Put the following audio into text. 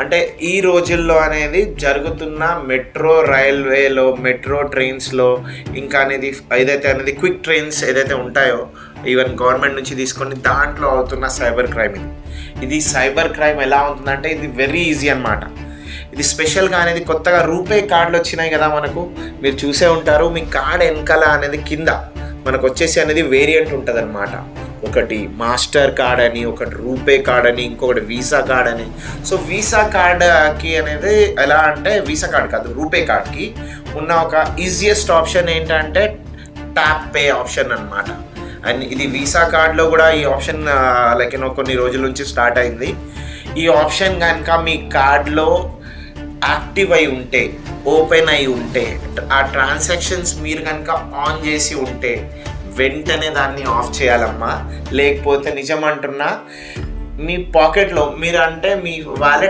అంటే ఈ రోజుల్లో అనేది జరుగుతున్న మెట్రో రైల్వేలో, మెట్రో ట్రైన్స్లో, ఇంకా అనేది ఏదైతే అనేది క్విక్ ట్రైన్స్ ఏదైతే ఉంటాయో, ఈవెన్ గవర్నమెంట్ నుంచి తీసుకొని దాంట్లో అవుతున్న సైబర్ క్రైమ్ ఇది సైబర్ క్రైమ్ ఎలా ఉంటుందంటే ఇది వెరీ ఈజీ అన్నమాట. ఇది స్పెషల్గా అనేది కొత్తగా రూపే కార్డులు వచ్చినాయి కదా మనకు, మీరు చూసే ఉంటారు. మీ కార్డ్ వెనకాల అనేది కింద మనకు వచ్చేసి అనేది వేరియంట్ ఉంటుంది అనమాట. ఒకటి మాస్టర్ కార్డ్ అని, ఒకటి రూపే కార్డ్ అని, ఇంకొకటి వీసా కార్డ్ అని. సో వీసా కార్డ్కి అనేది ఎలా అంటే, వీసా కార్డ్ కాదు, రూపే కార్డ్కి ఉన్న ఒక ఈజియెస్ట్ ఆప్షన్ ఏంటంటే ట్యాప్ పే ఆప్షన్ అనమాట. అండ్ ఇది వీసా కార్డ్లో కూడా ఈ ఆప్షన్ లైక్ కొన్ని రోజుల నుంచి స్టార్ట్ అయింది. ఈ ఆప్షన్ కనుక మీ కార్డ్లో యాక్టివ్ అయి ఉంటే, ఓపెన్ అయి ఉంటే, ఆ ట్రాన్సాక్షన్స్ మీరు కనుక ఆన్ చేసి ఉంటే వెంటనే దాన్ని ఆఫ్ చేయాలమ్మా. లేకపోతే నిజమంటున్నా, మీ పాకెట్లో మీరు అంటే మీ వాలెట్